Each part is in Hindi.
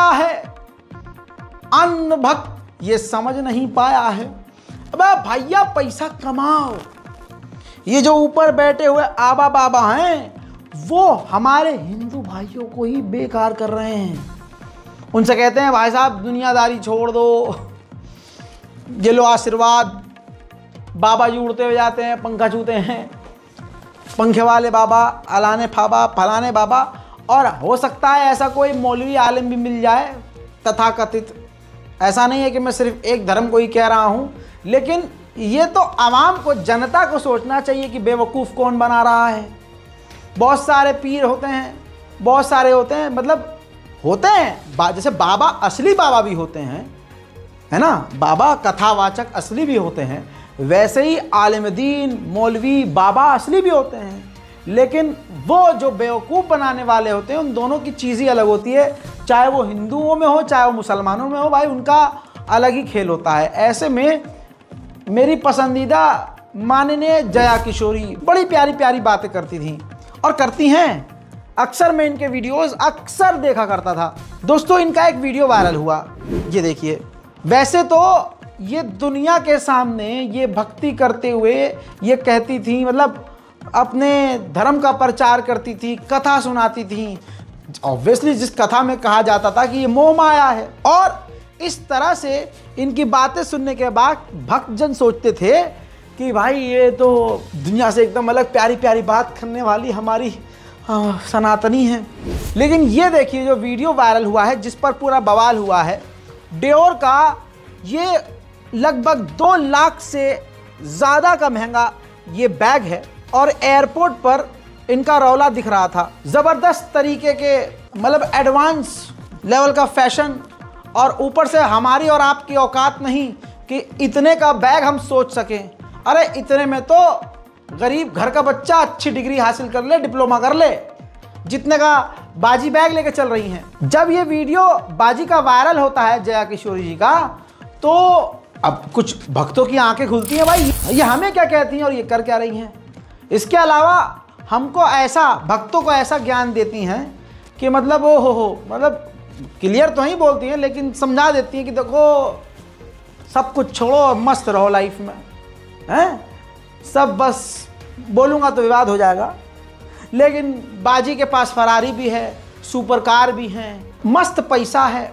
आया है, अन्न भक्त ये समझ नहीं पाया है। अबे भैया पैसा कमाओ। ये जो ऊपर बैठे हुए आबा बाबा हैं वो हमारे हिंदू भाइयों को ही बेकार कर रहे हैं। उनसे कहते हैं भाई साहब दुनियादारी छोड़ दो, ये लो आशीर्वाद। बाबा जी उड़ते हुए जाते हैं, पंखा छूते हैं, पंखे वाले बाबा, अलाने फाबा, फलाने बाबा। और हो सकता है ऐसा कोई मौलवी आलिम भी मिल जाए तथाकथित। ऐसा नहीं है कि मैं सिर्फ एक धर्म को ही कह रहा हूँ, लेकिन ये तो आवाम को, जनता को सोचना चाहिए कि बेवकूफ़ कौन बना रहा है। बहुत सारे पीर होते हैं, बहुत सारे होते हैं, मतलब होते हैं जैसे बाबा, असली बाबा भी होते हैं, है ना, बाबा कथावाचक असली भी होते हैं, वैसे ही आलिम दीन मौलवी बाबा असली भी होते हैं। लेकिन वो जो बेवकूफ़ बनाने वाले होते हैं, उन दोनों की चीज़ ही अलग होती है। चाहे वो हिंदुओं में हो, चाहे वो मुसलमानों में हो, भाई उनका अलग ही खेल होता है। ऐसे में मेरी पसंदीदा माननीय जया किशोरी बड़ी प्यारी प्यारी बातें करती थी और करती हैं। अक्सर मैं इनके वीडियोस अक्सर देखा करता था। दोस्तों इनका एक वीडियो वायरल हुआ, ये देखिए। वैसे तो ये दुनिया के सामने ये भक्ति करते हुए ये कहती थी, मतलब अपने धर्म का प्रचार करती थी, कथा सुनाती थी। ऑब्वियसली जिस कथा में कहा जाता था कि ये मोह माया है, और इस तरह से इनकी बातें सुनने के बाद भक्तजन सोचते थे कि भाई ये तो दुनिया से एकदम अलग प्यारी प्यारी बात करने वाली हमारी सनातनी है। लेकिन ये देखिए जो वीडियो वायरल हुआ है, जिस पर पूरा बवाल हुआ है, डियोर का ये लगभग 2 लाख से ज़्यादा का महंगा ये बैग है, और एयरपोर्ट पर इनका रौला दिख रहा था। ज़बरदस्त तरीके के, मतलब एडवांस लेवल का फैशन, और ऊपर से हमारी और आपकी औकात नहीं कि इतने का बैग हम सोच सकें। अरे इतने में तो गरीब घर का बच्चा अच्छी डिग्री हासिल कर ले, डिप्लोमा कर ले, जितने का बाजी बैग लेके चल रही हैं। जब ये वीडियो बाजी का वायरल होता है जया किशोरी जी का, तो अब कुछ भक्तों की आंखें खुलती हैं, भाई ये हमें क्या कहती हैं और ये कर क्या रही हैं। इसके अलावा हमको ऐसा, भक्तों को ऐसा ज्ञान देती हैं कि मतलब ओ हो, मतलब क्लियर तो नहीं बोलती हैं, लेकिन समझा देती हैं कि देखो सब कुछ छोड़ो और मस्त रहो लाइफ में, हैं सब, बस बोलूँगा तो विवाद हो जाएगा। लेकिन बाजी के पास फरारी भी है, सुपर कार भी हैं, मस्त पैसा है।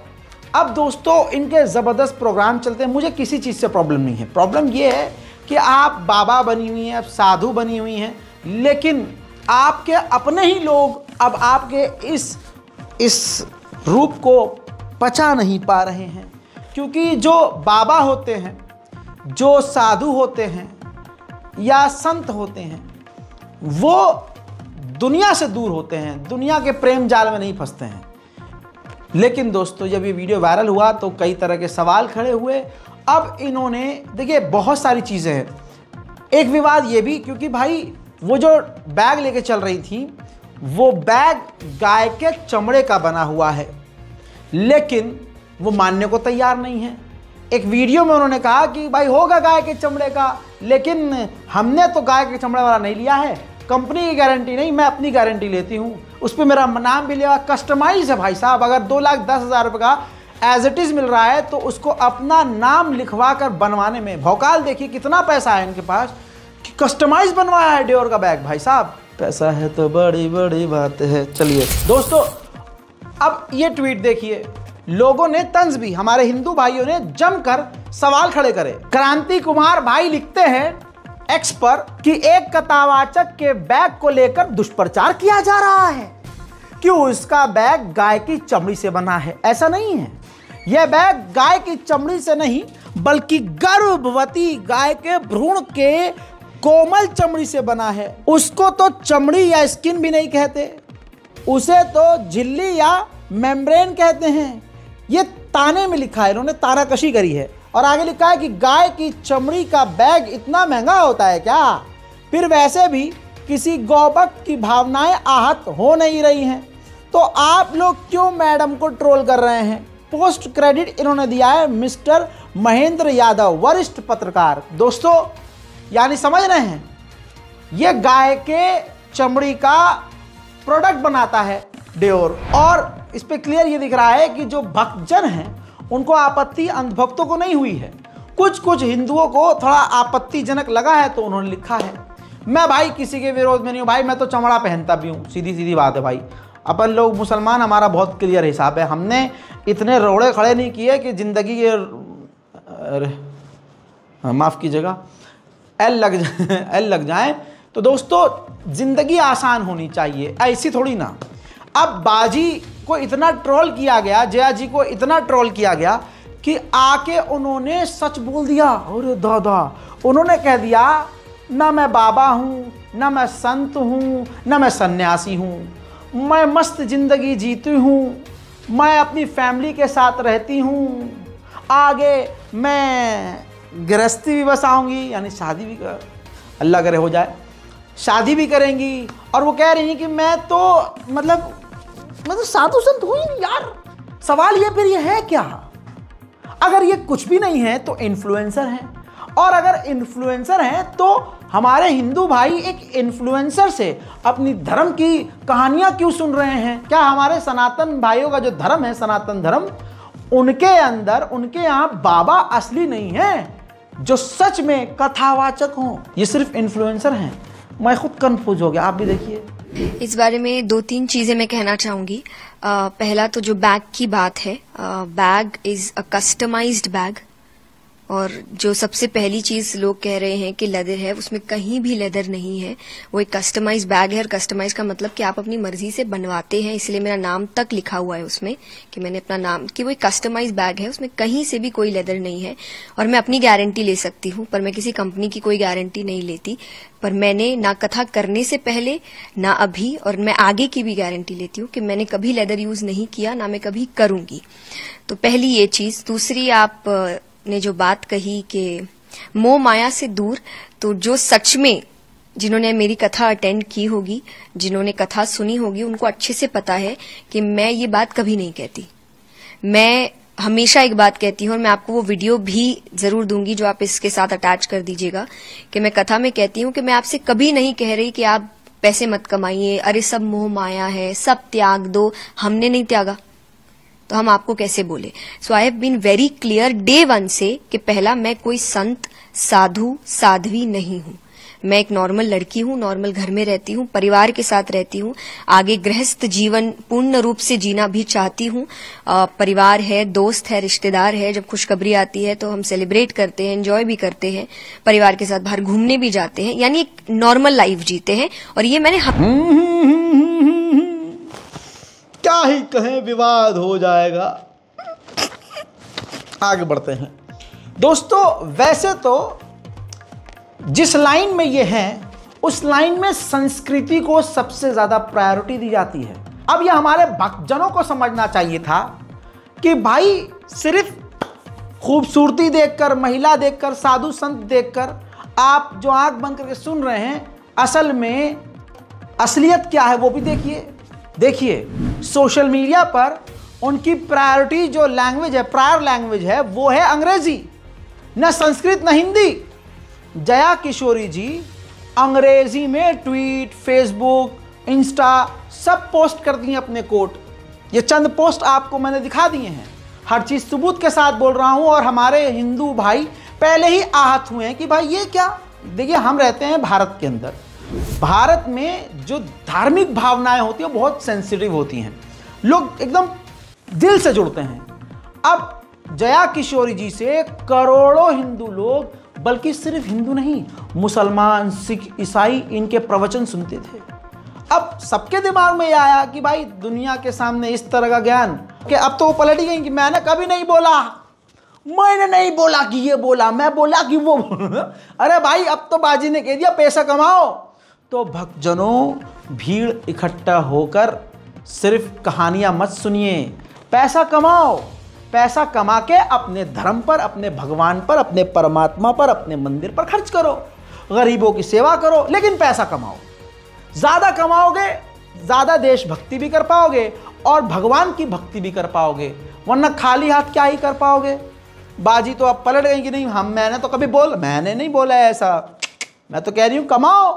अब दोस्तों इनके ज़बरदस्त प्रोग्राम चलते हैं, मुझे किसी चीज़ से प्रॉब्लम नहीं है। प्रॉब्लम ये है कि आप बाबा बनी हुई हैं, आप साधु बनी हुई हैं, लेकिन आपके अपने ही लोग अब आपके इस रूप को पचा नहीं पा रहे हैं। क्योंकि जो बाबा होते हैं, जो साधु होते हैं या संत होते हैं, वो दुनिया से दूर होते हैं, दुनिया के प्रेम जाल में नहीं फंसते हैं। लेकिन दोस्तों जब ये वीडियो वायरल हुआ तो कई तरह के सवाल खड़े हुए। अब इन्होंने, देखिए बहुत सारी चीज़ें हैं। एक विवाद ये भी, क्योंकि भाई वो जो बैग लेके चल रही थी, वो बैग गाय के चमड़े का बना हुआ है, लेकिन वो मानने को तैयार नहीं है। एक वीडियो में उन्होंने कहा कि भाई होगा गाय के चमड़े का, लेकिन हमने तो गाय के चमड़े वाला नहीं लिया है, कंपनी की गारंटी नहीं, मैं अपनी गारंटी लेती हूँ, उस पर मेरा नाम भी लिया, कस्टमाइज है भाई साहब। अगर 2,10,000 रुपये का एज इट इज़ मिल रहा है तो उसको अपना नाम लिखवा कर बनवाने में भौकाल देखिए कितना पैसा है इनके पास कि कस्टमाइज बनवाया है डियोर का बैग। भाई साहब पैसा है तो बड़ी बड़ी बात है। चलिए दोस्तों अब ये ट्वीट देखिए, लोगों ने तंज भी, हमारे हिंदू भाइयों ने जमकर सवाल खड़े करे। क्रांति कुमार भाई लिखते हैं एक्स पर कि एक कथावाचक के बैग को लेकर दुष्प्रचार किया जा रहा है कि उसका बैग गाय की चमड़ी से बना है। ऐसा नहीं है, यह बैग गाय की चमड़ी से नहीं बल्कि गर्भवती गाय के भ्रूण के कोमल चमड़ी से बना है। उसको तो चमड़ी या स्किन भी नहीं कहते, उसे तो झिल्ली या मेम्ब्रेन कहते हैं। ये ताने में लिखा है, इन्होंने तानाकशी करी है। और आगे लिखा है कि गाय की चमड़ी का बैग इतना महंगा होता है क्या? फिर वैसे भी किसी गौभक्त की भावनाएं आहत हो नहीं रही हैं, तो आप लोग क्यों मैडम को ट्रोल कर रहे हैं? पोस्ट क्रेडिट इन्होंने दिया है मिस्टर महेंद्र यादव, वरिष्ठ पत्रकार। दोस्तों यानी समझ रहे हैं, ये गाय के चमड़ी का प्रोडक्ट बनाता है डियोर, और इस पे क्लियर ये दिख रहा है कि जो भक्तजन हैं उनको आपत्ति अंधभक्तों को नहीं हुई है, कुछ कुछ हिंदुओं को थोड़ा आपत्तिजनक लगा है तो उन्होंने लिखा है। मैं भाई किसी के विरोध में नहीं हूँ भाई, मैं तो चमड़ा पहनता भी हूँ, सीधी सीधी बात है भाई। अपन लोग मुसलमान, हमारा बहुत क्लियर हिसाब है, हमने इतने रोड़े खड़े नहीं किए कि ज़िंदगी के, अरे माफ़ कीजिएगा, एल लग जाए। तो दोस्तों ज़िंदगी आसान होनी चाहिए, ऐसी थोड़ी ना। अब बाजी को इतना ट्रोल किया गया, जया जी को इतना ट्रोल किया गया कि आके उन्होंने सच बोल दिया। अरे दादा, उन्होंने कह दिया ना मैं बाबा हूँ, ना मैं संत हूँ, ना मैं सन्यासी हूँ, मैं मस्त ज़िंदगी जीती हूँ, मैं अपनी फैमिली के साथ रहती हूँ, आगे मैं गृहस्थी भी बसाऊंगी, यानी शादी भी कर, अल्लाह करे हो जाए, शादी भी करेंगी। और वो कह रही हैं कि मैं तो मतलब साधु संत हुई नहीं यार। सवाल ये फिर ये है क्या? अगर ये कुछ भी नहीं है तो इन्फ्लुएंसर हैं, और अगर इन्फ्लुएंसर हैं तो हमारे हिंदू भाई एक इन्फ्लुएंसर से अपनी धर्म की कहानियां क्यों सुन रहे हैं? क्या हमारे सनातन भाइयों का जो धर्म है, सनातन धर्म, उनके अंदर, उनके यहाँ बाबा असली नहीं है जो सच में कथावाचक हों? ये सिर्फ इन्फ्लुएंसर हैं। मैं खुद कंफ्यूज हो गया, आप भी देखिए। इस बारे में 2-3 चीजें मैं कहना चाहूंगी। पहला तो जो बैग की बात है, bag is a customized bag, और जो सबसे पहली चीज लोग कह रहे हैं कि लेदर है, उसमें कहीं भी लेदर नहीं है। वो एक कस्टमाइज बैग है, और कस्टमाइज का मतलब कि आप अपनी मर्जी से बनवाते हैं, इसलिए मेरा नाम तक लिखा हुआ है उसमें कि मैंने अपना नाम, कि वो एक कस्टमाइज बैग है, उसमें कहीं से भी कोई लेदर नहीं है। और मैं अपनी गारंटी ले सकती हूँ, पर मैं किसी कंपनी की कोई गारंटी नहीं लेती। पर मैंने ना कथा करने से पहले, ना अभी, और मैं आगे की भी गारंटी लेती हूँ कि मैंने कभी लेदर यूज नहीं किया, ना मैं कभी करूंगी। तो पहली ये चीज। दूसरी, आप ने जो बात कही कि मोह माया से दूर, तो जो सच में जिन्होंने मेरी कथा अटेंड की होगी, जिन्होंने कथा सुनी होगी, उनको अच्छे से पता है कि मैं ये बात कभी नहीं कहती। मैं हमेशा एक बात कहती हूँ, और मैं आपको वो वीडियो भी जरूर दूंगी जो आप इसके साथ अटैच कर दीजिएगा, कि मैं कथा में कहती हूँ कि मैं आपसे कभी नहीं कह रही कि आप पैसे मत कमाइए, अरे सब मोह माया है, सब त्याग दो। हमने नहीं त्यागा तो हम आपको कैसे बोले? So I have been very clear day 1 से कि पहला, मैं कोई संत, साधु, साध्वी नहीं हूं। मैं एक नॉर्मल लड़की हूं, नॉर्मल घर में रहती हूं, परिवार के साथ रहती हूं, आगे गृहस्थ जीवन पूर्ण रूप से जीना भी चाहती हूं। परिवार है, दोस्त है, रिश्तेदार है, जब खुशखबरी आती है तो हम सेलिब्रेट करते हैं, एंजॉय भी करते हैं, परिवार के साथ बाहर घूमने भी जाते हैं, यानी एक नॉर्मल लाइफ जीते हैं। और ये मैंने क्या ही कहें, विवाद हो जाएगा। आगे बढ़ते हैं दोस्तों। वैसे तो जिस लाइन में ये है, उस लाइन में संस्कृति को सबसे ज्यादा प्रायोरिटी दी जाती है। अब ये हमारे भक्तजनों को समझना चाहिए था कि भाई सिर्फ खूबसूरती देखकर, महिला देखकर, साधु संत देखकर आप जो आंख बंद करके सुन रहे हैं, असल में असलियत क्या है वो भी देखिए। देखिए सोशल मीडिया पर उनकी प्रायोरिटी जो लैंग्वेज है, प्रायर लैंग्वेज है, वो है अंग्रेजी, न संस्कृत न हिंदी। जया किशोरी जी अंग्रेजी में ट्वीट, फेसबुक, इंस्टा सब पोस्ट कर दिए अपने कोट। ये चंद पोस्ट आपको मैंने दिखा दिए हैं, हर चीज सबूत के साथ बोल रहा हूं। और हमारे हिंदू भाई पहले ही आहत हुए हैं कि भाई ये क्या। देखिए हम रहते हैं भारत के अंदर, भारत में जो धार्मिक भावनाएं होती हैं बहुत सेंसिटिव होती हैं, लोग एकदम दिल से जुड़ते हैं। अब जया किशोरी जी से करोड़ों हिंदू लोग, बल्कि सिर्फ हिंदू नहीं, मुसलमान, सिख, ईसाई इनके प्रवचन सुनते थे। अब सबके दिमाग में यह आया कि भाई दुनिया के सामने इस तरह का ज्ञान, कि अब तो वो पलट ही गई कि मैंने कभी नहीं बोला, मैंने नहीं बोला कि ये बोला, मैं बोला कि वो अरे भाई अब तो बाजी ने कह दिया पैसा कमाओ। तो भक्तजनों भीड़ इकट्ठा होकर सिर्फ कहानियां मत सुनिए, पैसा कमाओ। पैसा कमा के अपने धर्म पर, अपने भगवान पर, अपने परमात्मा पर, अपने मंदिर पर खर्च करो, गरीबों की सेवा करो, लेकिन पैसा कमाओ। ज़्यादा कमाओगे, ज़्यादा देशभक्ति भी कर पाओगे और भगवान की भक्ति भी कर पाओगे, वरना खाली हाथ क्या ही कर पाओगे। बाजी तो अब पलट गई कि नहीं, मैंने तो कभी मैंने नहीं बोला है ऐसा, मैं तो कह रही हूँ कमाओ।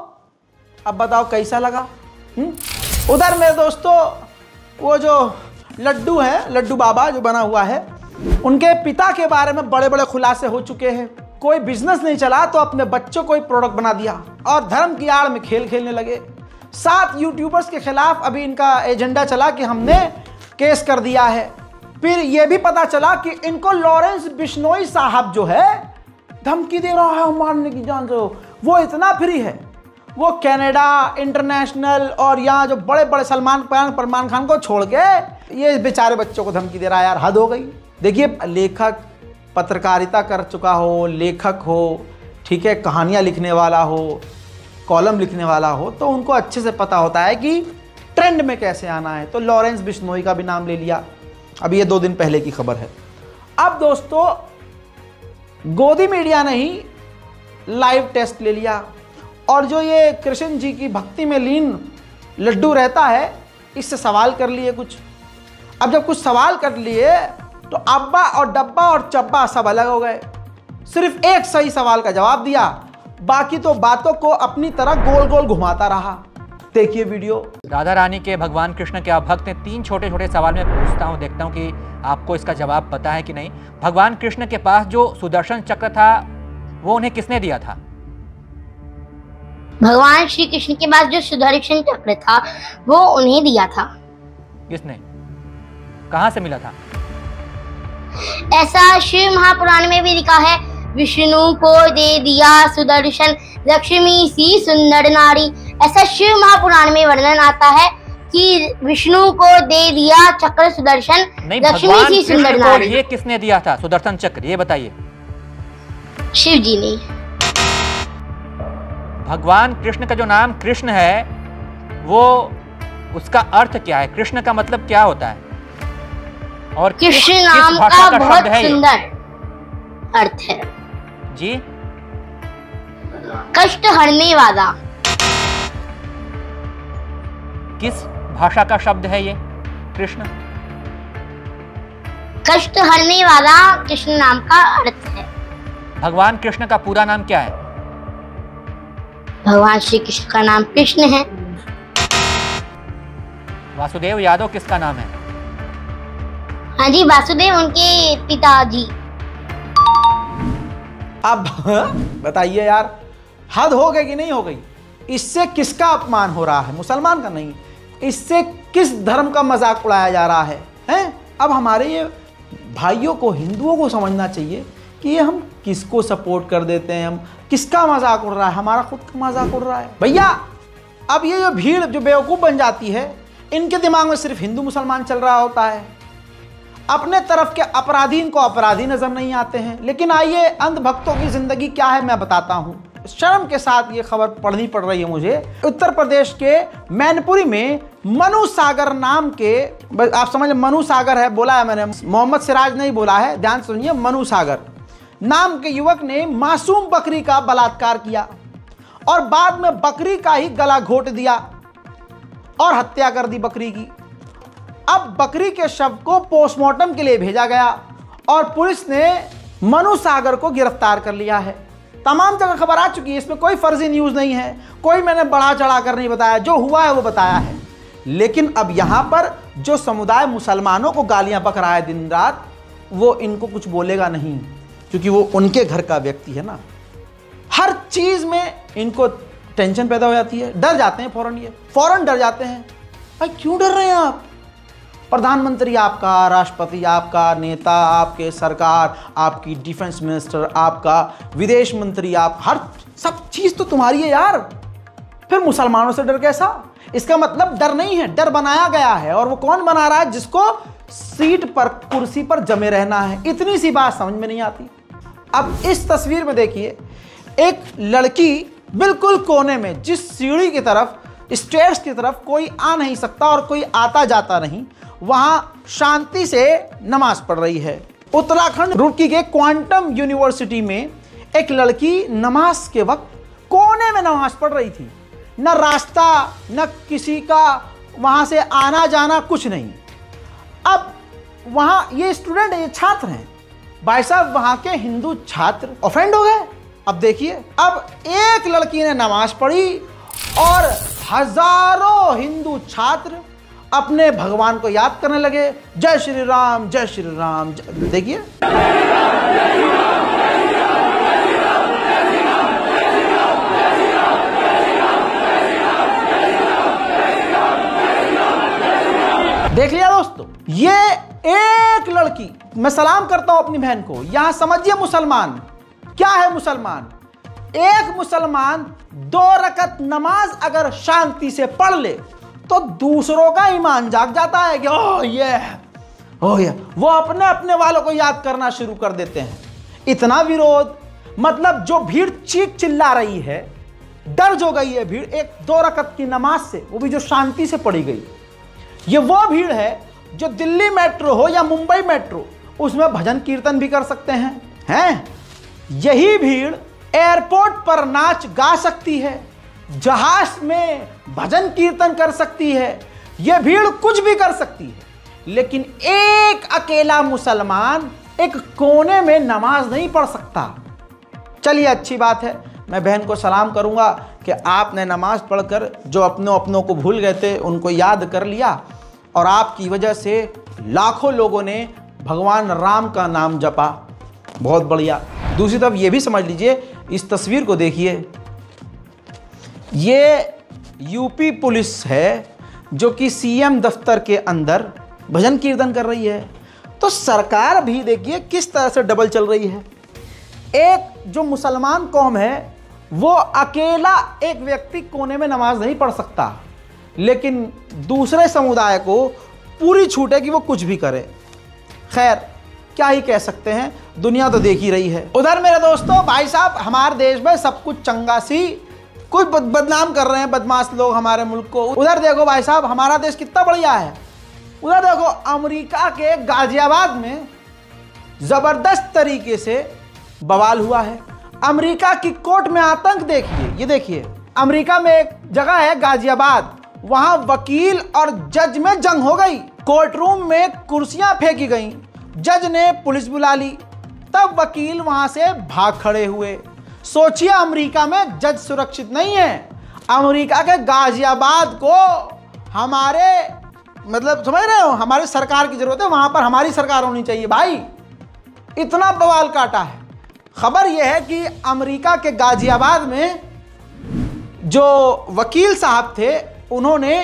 अब बताओ कैसा लगा? उधर मेरे दोस्तों वो जो लड्डू है, लड्डू बाबा जो बना हुआ है, उनके पिता के बारे में बड़े बड़े खुलासे हो चुके हैं। कोई बिजनेस नहीं चला तो अपने बच्चों को ही प्रोडक्ट बना दिया और धर्म की आड़ में खेल खेलने लगे। 7 यूट्यूबर्स के खिलाफ अभी इनका एजेंडा चला कि हमने केस कर दिया है। फिर यह भी पता चला कि इनको लॉरेंस बिश्नोई साहब जो है धमकी दे रहा है मारने की, जान रहे हो। वो इतना फ्री है, वो कनाडा, इंटरनेशनल और यहाँ जो बड़े बड़े सलमान खान को छोड़ के ये बेचारे बच्चों को धमकी दे रहा है। यार हद हो गई। देखिए, लेखक पत्रकारिता कर चुका हो, लेखक हो, ठीक है, कहानियाँ लिखने वाला हो, कॉलम लिखने वाला हो, तो उनको अच्छे से पता होता है कि ट्रेंड में कैसे आना है। तो लॉरेंस बिश्नोई का भी नाम ले लिया। अभी ये 2 दिन पहले की खबर है। अब दोस्तों, गोदी मीडिया ने ही लाइव टेस्ट ले लिया और जो ये कृष्ण जी की भक्ति में लीन लड्डू रहता है, इससे सवाल कर लिए कुछ। अब जब कुछ सवाल कर लिए तो अब्बा और डब्बा और चब्बा सब अलग हो गए। सिर्फ एक सही सवाल का जवाब दिया, बाकी तो बातों को अपनी तरह गोल गोल घुमाता रहा। देखिए वीडियो। राधा रानी के भगवान कृष्ण के आप भक्त हैं। 3 छोटे छोटे सवाल मैं पूछता हूं, देखता हूं कि आपको इसका जवाब पता है कि नहीं। भगवान कृष्ण के पास जो सुदर्शन चक्र था वो उन्हें किसने दिया था? भगवान श्री कृष्ण के पास जो सुदर्शन चक्र था वो उन्हें दिया था। किसने? कहां से मिला था? ऐसा शिव महापुराण में भी लिखा है, विष्णु को दे दिया सुदर्शन, लक्ष्मी सी सुंदर नारी। ऐसा शिव महापुराण में वर्णन आता है कि विष्णु को दे दिया चक्र सुदर्शन, लक्ष्मी सी सुंदर नारी। ये किसने दिया था सुदर्शन चक्र, ये बताइए? शिव जी ने। भगवान कृष्ण का जो नाम कृष्ण है वो उसका अर्थ क्या है? कृष्ण का मतलब क्या होता है? और कृष्ण नाम का बहुत सुंदर अर्थ है जी। कष्ट हरने वाला। किस भाषा का शब्द है ये कृष्ण? कष्ट हरने वाला कृष्ण नाम का अर्थ है। भगवान कृष्ण का पूरा नाम क्या है? भगवान श्री कृष्ण का नाम कृष्ण है। वासुदेव यादव किसका नाम है? हाँ जी, वासुदेव उनके पिताजी। अब बताइए यार, हद हो गई कि नहीं हो गई? इससे किसका अपमान हो रहा है? मुसलमान का नहीं, इससे किस धर्म का मजाक उड़ाया जा रहा है, हैं? अब हमारे ये भाइयों को, हिंदुओं को समझना चाहिए कि ये हम किसको सपोर्ट कर देते हैं, हम किसका मजाक उड़ रहा है। हमारा खुद का मजाक उड़ रहा है भैया। अब ये जो भीड़ जो बेवकूफ़ बन जाती है, इनके दिमाग में सिर्फ हिंदू मुसलमान चल रहा होता है, अपने तरफ के अपराधी इनको अपराधी नजर नहीं आते हैं। लेकिन आइए, अंधभक्तों की जिंदगी क्या है मैं बताता हूं। शर्म के साथ ये खबर पढ़नी पड़ रही है मुझे। उत्तर प्रदेश के मैनपुरी में मनु सागर नाम के, आप समझ, मनु सागर है, बोला है मैंने, मोहम्मद सिराज नहीं बोला है, ध्यान सुनिए, मनु सागर नाम के युवक ने मासूम बकरी का बलात्कार किया और बाद में बकरी का ही गला घोट दिया और हत्या कर दी बकरी की। अब बकरी के शव को पोस्टमार्टम के लिए भेजा गया और पुलिस ने मनु सागर को गिरफ्तार कर लिया है। तमाम जगह खबर आ चुकी है, इसमें कोई फर्जी न्यूज़ नहीं है, कोई मैंने बढ़ा चढ़ा कर नहीं बताया, जो हुआ है वो बताया है। लेकिन अब यहाँ पर जो समुदाय मुसलमानों को गालियाँ बक रहा है दिन रात, वो इनको कुछ बोलेगा नहीं, क्योंकि वो उनके घर का व्यक्ति है ना। हर चीज़ में इनको टेंशन पैदा हो जाती है, डर जाते हैं फौरन, ये फौरन डर जाते हैं। भाई क्यों डर रहे हैं आप? प्रधानमंत्री आपका, राष्ट्रपति आपका, नेता आपके, सरकार आपकी, डिफेंस मिनिस्टर आपका, विदेश मंत्री आप, हर सब चीज़ तो तुम्हारी है यार। फिर मुसलमानों से डर कैसा? इसका मतलब डर नहीं है, डर बनाया गया है। और वो कौन बना रहा है? जिसको सीट पर, कुर्सी पर जमे रहना है। इतनी सी बात समझ में नहीं आती। अब इस तस्वीर में देखिए, एक लड़की बिल्कुल कोने में, जिस सीढ़ी की तरफ, स्टेयर्स की तरफ कोई आ नहीं सकता और कोई आता जाता नहीं, वहां शांति से नमाज पढ़ रही है। उत्तराखंड रुड़की के क्वांटम यूनिवर्सिटी में एक लड़की नमाज के वक्त कोने में नमाज पढ़ रही थी। न रास्ता, न किसी का वहां से आना जाना, कुछ नहीं। अब वहां ये स्टूडेंट, ये छात्र हैं भाई साहब, वहां के हिंदू छात्र ऑफेंड हो गए। अब देखिए, अब एक लड़की ने नमाज पढ़ी और हजारों हिंदू छात्र अपने भगवान को याद करने लगे, जय श्री राम जय श्री राम। देखिए देख लिया दोस्तों, ये एक लड़की, मैं सलाम करता हूं अपनी बहन को, यहां समझिए मुसलमान क्या है। मुसलमान, एक मुसलमान 2 रकत नमाज अगर शांति से पढ़ ले तो दूसरों का ईमान जाग जाता है कि ओह ये वो अपने अपने वालों को याद करना शुरू कर देते हैं। इतना विरोध, मतलब जो भीड़ चीख चिल्ला रही है, दर्ज हो गई है भीड़ एक 2 रकत की नमाज से, वो भी जो शांति से पढ़ी गई। ये वो भीड़ है जो दिल्ली मेट्रो हो या मुंबई मेट्रो, उसमें भजन कीर्तन भी कर सकते हैं। यही भीड़ एयरपोर्ट पर नाच गा सकती है, जहाज में भजन कीर्तन कर सकती है, यह भीड़ कुछ भी कर सकती है, लेकिन एक अकेला मुसलमान एक कोने में नमाज नहीं पढ़ सकता। चलिए अच्छी बात है, मैं बहन को सलाम करूंगा कि आपने नमाज पढ़कर जो अपनों को भूल गए थे उनको याद कर लिया, और आपकी वजह से लाखों लोगों ने भगवान राम का नाम जपा। बहुत बढ़िया। दूसरी तरफ ये भी समझ लीजिए, इस तस्वीर को देखिए, ये यूपी पुलिस है जो कि सीएम दफ्तर के अंदर भजन कीर्तन कर रही है। तो सरकार भी देखिए किस तरह से डबल चल रही है। एक जो मुसलमान कौम है वो अकेला एक व्यक्ति कोने में नमाज नहीं पढ़ सकता, लेकिन दूसरे समुदाय को पूरी छूट है कि वो कुछ भी करे। खैर क्या ही कह सकते हैं, दुनिया तो देख ही रही है। उधर मेरे दोस्तों, भाई साहब, हमारे देश में सब कुछ चंगा सी, कुछ बदनाम कर रहे हैं बदमाश लोग हमारे मुल्क को। उधर देखो भाई साहब, हमारा देश कितना बढ़िया है। उधर देखो अमेरिका के गाजियाबाद में जबरदस्त तरीके से बवाल हुआ है। अमेरिका की कोर्ट में आतंक देखिए। ये देखिए, अमेरिका में एक जगह है गाजियाबाद, वहां वकील और जज में जंग हो गई। कोर्ट रूम में कुर्सियां फेंकी गई, जज ने पुलिस बुला ली, तब वकील वहां से भाग खड़े हुए। सोचिए, अमेरिका में जज सुरक्षित नहीं है। अमेरिका के गाजियाबाद को हमारे, मतलब समझ रहे हो, हमारी सरकार की जरूरत है, वहां पर हमारी सरकार होनी चाहिए भाई। इतना बवाल काटा है। खबर यह है कि अमेरिका के गाजियाबाद में जो वकील साहब थे, उन्होंने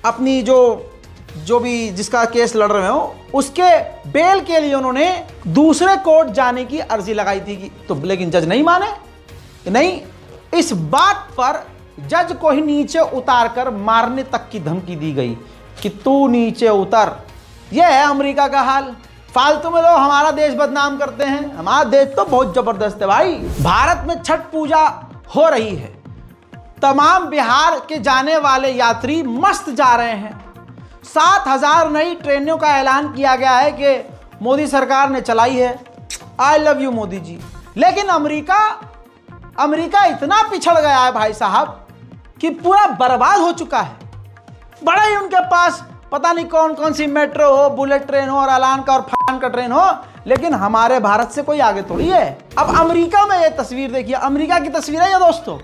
अपनी जो भी जिसका केस लड़ रहे हो उसके बेल के लिए उन्होंने दूसरे कोर्ट जाने की अर्जी लगाई थी तो लेकिन जज नहीं माने। नहीं, इस बात पर जज को ही नीचे उतारकर मारने तक की धमकी दी गई कि तू नीचे उतर। यह है अमेरिका का हाल। फालतू में लोग हमारा देश बदनाम करते हैं। हमारा देश तो बहुत जबरदस्त है भाई। भारत में छठ पूजा हो रही है, तमाम बिहार के जाने वाले यात्री मस्त जा रहे हैं। 7000 नई ट्रेनों का ऐलान किया गया है कि मोदी सरकार ने चलाई है। I love you Modi ji. लेकिन अमेरिका इतना पिछड़ गया है भाई साहब कि पूरा बर्बाद हो चुका है। बड़ा ही उनके पास पता नहीं कौन कौन सी मेट्रो हो, बुलेट ट्रेन हो, और अलान का और फान का ट्रेन हो, लेकिन हमारे भारत से कोई आगे थोड़ी है। अब अमेरिका में ये तस्वीर देखिए, अमेरिका की तस्वीर है ये दोस्तों।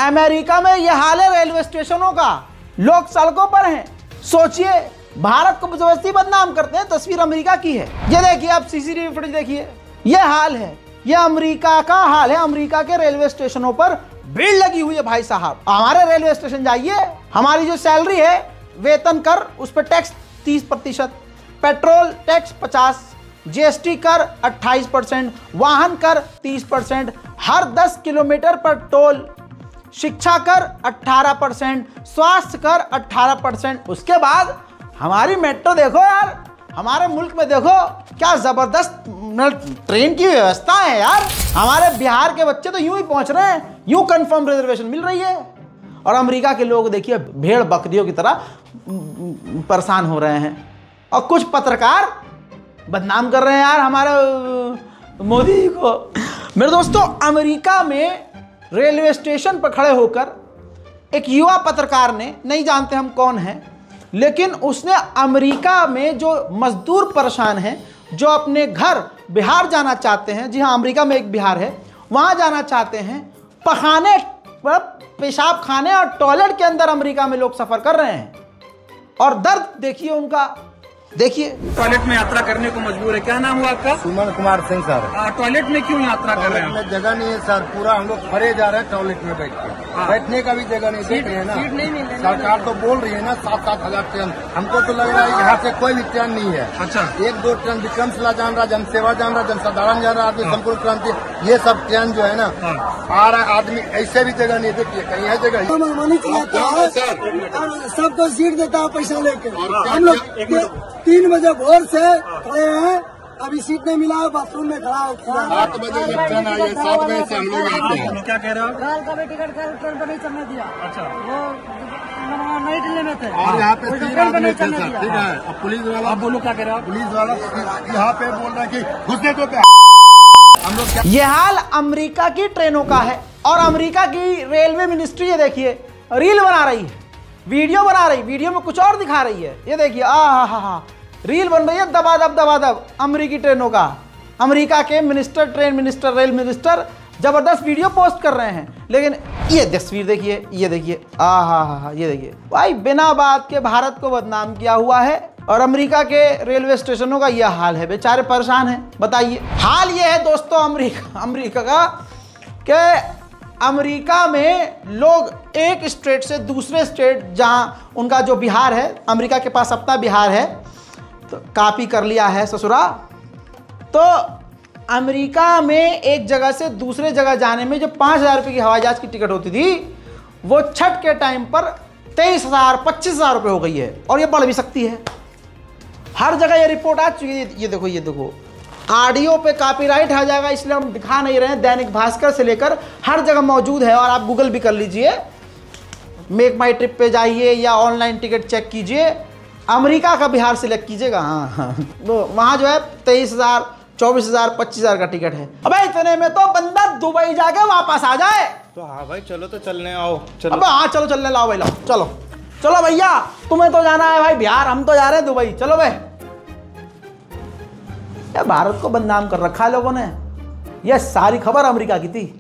अमेरिका में ये हाल है रेलवे स्टेशनों का, लोग सड़कों पर हैं। सोचिए, भारत को जबरदस्ती बदनाम करते हैं। तस्वीर अमेरिका की है, ये देखिए आप सीसीटीवी फुटेज देखिए, ये हाल है, ये अमेरिका का हाल है। अमेरिका के रेलवे स्टेशनों पर भीड़ लगी हुई है भाई साहब। हमारे रेलवे स्टेशन जाइए, हमारी जो सैलरी है, वेतन कर, उस पर टैक्स 30%, पेट्रोल टैक्स 50%, जीएसटी कर 28%, वाहन कर 30%, हर 10 किलोमीटर पर टोल, शिक्षा कर 18%, स्वास्थ्य कर 18%। उसके बाद हमारी मेट्रो देखो यार, हमारे मुल्क में देखो क्या जबरदस्त ट्रेन की व्यवस्था है यार। हमारे बिहार के बच्चे तो यूं ही पहुंच रहे हैं, यूं कंफर्म रिजर्वेशन मिल रही है। और अमेरिका के लोग देखिए भेड़ बकरियों की तरह परेशान हो रहे हैं। और कुछ पत्रकार बदनाम कर रहे हैं यार हमारे मोदी जी को। मेरे दोस्तों, अमेरिका में रेलवे स्टेशन पर खड़े होकर एक युवा पत्रकार ने, नहीं जानते हम कौन है, लेकिन उसने अमेरिका में जो मजदूर परेशान हैं, जो अपने घर बिहार जाना चाहते हैं, जी हाँ अमेरिका में एक बिहार है, वहाँ जाना चाहते हैं, पखाने, पेशाब खाने और टॉयलेट के अंदर अमेरिका में लोग सफ़र कर रहे हैं। और दर्द देखिए उनका, देखिए। टॉयलेट में यात्रा करने को मजबूर है। क्या नाम हुआ आपका? सुमन कुमार सिंह सर। टॉयलेट में क्यों यात्रा कर रहे हैं? में जगह नहीं है सर, पूरा हम लोग भरे जा रहे हैं टॉयलेट में बैठ के। बैठने का भी जगह नहीं, देख रहे हैं ना, सीट नहीं मिल रही। सरकार तो बोल रही है ना 7-7 हजार ट्रेन, हमको तो लग रहा है यहाँ से कोई भी ट्रेन नहीं है। अच्छा, 1-2 ट्रेन विक्रमशिला जान रहा, जनसेवा जान रहा, जनसाधारण जान रहा, आदमी संपूर्ण क्रांति, ये सब ट्रेन जो है ना आ रहा है। आदमी ऐसे भी जगह नहीं, देखिए कहीं है जगह। सबको सीट देता है पैसा लेकर। हम लोग 3 बजे भोर से खड़े हैं, अभी सीट नहीं मिला है, बाथरूम में खड़ा है। 7 बजे ट्रेन आई है, 7 बजे से हम लोग आते हैं। क्या कह रहे हो? कल का भी टिकट ट्रेन को नहीं चलने दिया। अच्छा, वो नई दिल्ली में थे और यहाँ पे 3 आदमी थे सर, ठीक है। अब पुलिस वाला, आप बोलो क्या कह रहे हो? पुलिस वाला यहाँ पे बोल रहा है कि घुसने को हम लोग। ये हाल अमेरिका की ट्रेनों का है और अमेरिका की रेलवे मिनिस्ट्री ये देखिए रील बना रही है, वीडियो बना रही, वीडियो में कुछ और दिखा रही है। ये देखिए हा रील बन रही है दबादब अमेरिकी ट्रेनों का। अमेरिका के minister, train minister, rail minister जबरदस्त वीडियो पोस्ट कर रहे हैं। लेकिन ये तस्वीर देखिए, ये देखिए ये देखिए भाई, बिना बात के भारत को बदनाम किया हुआ है और अमेरिका के रेलवे स्टेशनों का यह हाल है, बेचारे परेशान हैं। बताइए, हाल ये है दोस्तों अमेरिका का कि अमेरिका में लोग एक स्टेट से दूसरे स्टेट, जहां उनका जो बिहार है, अमेरिका के पास अपना बिहार है, तो कॉपी कर लिया है ससुरा। तो अमेरिका में एक जगह से दूसरे जगह जाने में जो 5,000 रुपये की हवाई जहाज की टिकट होती थी, वो छठ के टाइम पर 23,000 25,000 रुपये हो गई है और ये बढ़ भी सकती है। हर जगह ये रिपोर्ट आ चुकी है। ये देखो ऑडियो पे कॉपीराइट आ जाएगा, इसलिए हम दिखा नहीं रहे हैं। दैनिक भास्कर से लेकर हर जगह मौजूद है और आप गूगल भी कर लीजिए, मेक माई ट्रिप पे जाइए या ऑनलाइन टिकट चेक कीजिए, अमेरिका का बिहार सिलेक्ट कीजिएगा। हाँ तो वहाँ जो है 23,000 24,000 25,000 का टिकट है। अबे इतने में तो बंदा दुबई जाके वापस आ जाए। तो हाँ भाई चलो तो चलने आओ, चलो। अबे हाँ चलो चलने, लाओ भाई लाओ, चलो भैया, तुम्हें तो जाना है भाई बिहार, हम तो जा रहे हैं दुबई, चलो भाई। भारत को बदनाम कर रखा है लोगों ने। यह सारी खबर अमेरिका की थी।